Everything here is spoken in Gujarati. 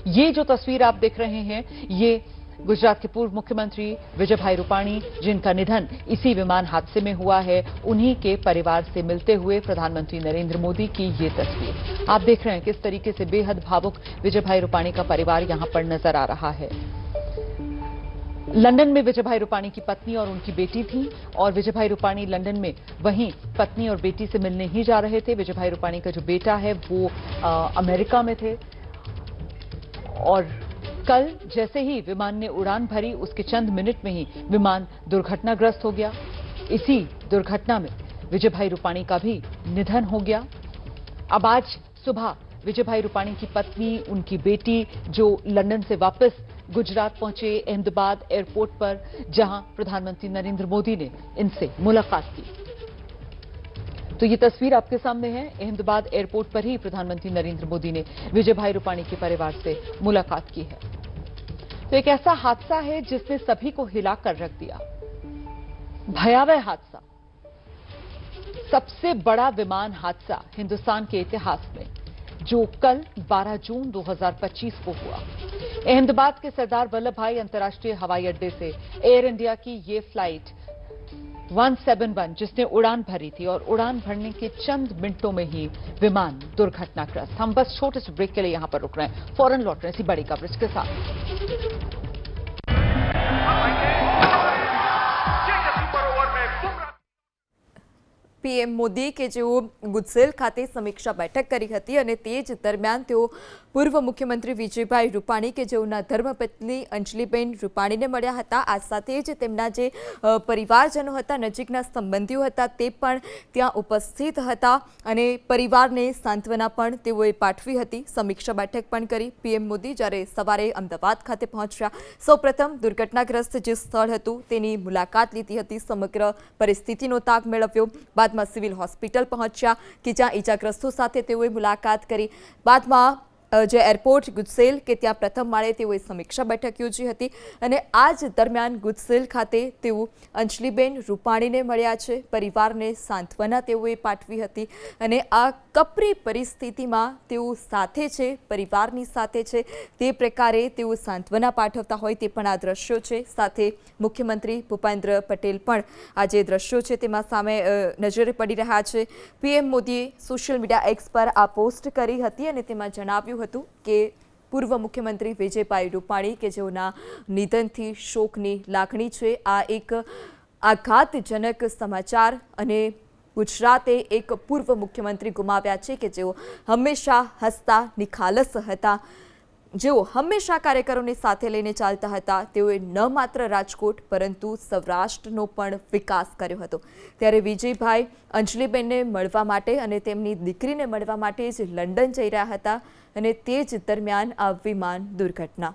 ये जो तस्वीर आप देख रहे हैं, ये गुजरात के पूर्व मुख्यमंत्री विजयभाई रूपाणी, जिनका निधन इसी विमान हादसे में हुआ है, उन्हीं के परिवार से मिलते हुए प्रधानमंत्री नरेंद्र मोदी की ये तस्वीर आप देख रहे हैं। किस तरीके से बेहद भावुक विजयभाई रूपाणी का परिवार यहां पर नजर आ रहा है। लंदन में विजयभाई रूपाणी की पत्नी और उनकी बेटी थी और विजयभाई रूपाणी लंदन में वहीं पत्नी और बेटी से मिलने ही जा रहे थे। विजयभाई रूपाणी का जो बेटा है वो अमेरिका में थे और कल जैसे ही विमान ने उड़ान भरी, उसके चंद मिनट में ही विमान दुर्घटनाग्रस्त हो गया। इसी दुर्घटना में विजयभाई रूपाणी का भी निधन हो गया। अब आज सुबह विजयभाई रूपाणी की पत्नी, उनकी बेटी जो लंदन से वापस गुजरात पहुंचे अहमदाबाद एयरपोर्ट पर, जहां प्रधानमंत्री नरेंद्र मोदी ने इनसे मुलाकात की। तो ये तस्वीर आपके सामने है। अहमदाबाद एयरपोर्ट पर ही प्रधानमंत्री नरेंद्र मोदी ने विजयभाई रूपाणी के परिवार से मुलाकात की है। तो एक ऐसा हादसा है जिसने सभी को हिलाकर रख दिया। भयावह हादसा, सबसे बड़ा विमान हादसा हिंदुस्तान के इतिहास में, जो कल 12 जून 2025 को हुआ। अहमदाबाद के सरदार वल्लभ भाई अंतर्राष्ट्रीय हवाई अड्डे से एयर इंडिया की ये फ्लाइट 171 जिसने उड़ान भरी थी और उड़ान भरने के चंद मिनटों में ही विमान दुर्घटनाग्रस्त। हम बस छोटे से ब्रेक के लिए यहां पर रुक रहे हैं, फौरन लौट रहे हैं इसी बड़ी कवरेज के साथ। पीएम मोदी के जो गुजसेल खाते समीक्षा बैठक करी हती અને તે જ દરમિયાન તેઓ પૂર્વ મુખ્યમંત્રી વિજયભાઈ રૂપાણી કે જેઓના ધર્મપત્ની અંજલિબેન રૂપાણીને મળ્યા હતા। આ સાથે જ તેમના જે પરિવારજનો હતા, નજીકના સંબંધીઓ હતા, તે પણ ત્યાં ઉપસ્થિત હતા અને પરિવારને સાંત્વના પણ તેઓએ પાઠવી હતી। સમીક્ષા બેઠક પણ કરી પીએમ મોદી જ્યારે સવારે અમદાવાદ ખાતે પહોંચ્યા, સૌપ્રથમ દુર્ઘટનાગ્રસ્ત જે સ્થળ હતું તેની મુલાકાત લીધી હતી, સમગ્ર પરિસ્થિતિનો તાગ મેળવ્યો। બાદમાં સિવિલ હોસ્પિટલ પહોંચ્યા કે જ્યાં ઇજાગ્રસ્તો સાથે તેઓએ મુલાકાત કરી। બાદમાં જે એરપોર્ટ ગુજસેલ કે ત્યાં પ્રથમ માળે તેઓએ સમીક્ષા બેઠક યોજી હતી અને આ જ દરમિયાન ગુજસેલ ખાતે તેઓ અંજલિબેન રૂપાણીને મળ્યા છે, પરિવારને સાંત્વના તેઓએ પાઠવી હતી અને આ કપરી પરિસ્થિતિમાં તેઓ સાથે છે, પરિવારની સાથે છે, તે પ્રકારે તેઓ સાંત્વના પાઠવતા હોય તે પણ આ દ્રશ્યો છે। સાથે મુખ્યમંત્રી ભૂપેન્દ્ર પટેલ પણ આ જે દ્રશ્યો છે તેમાં સામે નજરે પડી રહ્યા છે। પીએમ મોદીએ સોશિયલ મીડિયા એક્સ પર આ પોસ્ટ કરી હતી અને તેમાં જણાવ્યું હતું કે પૂર્વ મુખ્યમંત્રી વિજયભાઈ રૂપાણી કે જેઓના નિધનથી શોકની લાગણી છે। આ એક આઘાતજનક સમાચાર અને ગુજરાતે એક પૂર્વ મુખ્યમંત્રી ગુમાવ્યા છે કે જેઓ હંમેશા હસતા, નિખાલસ હતા, જેઓ હંમેશા કાર્યકરોને સાથે લઈને ચાલતા હતા। તેઓએ ન માત્ર રાજકોટ પરંતુ સૌરાષ્ટ્રનો પણ વિકાસ કર્યો હતો। ત્યારે વિજયભાઈ અંજલિબેનને મળવા માટે અને તેમની દીકરીને મળવા માટે જ લંડન જઈ રહ્યા હતા અને તે જ દરમિયાન આ વિમાન દુર્ઘટના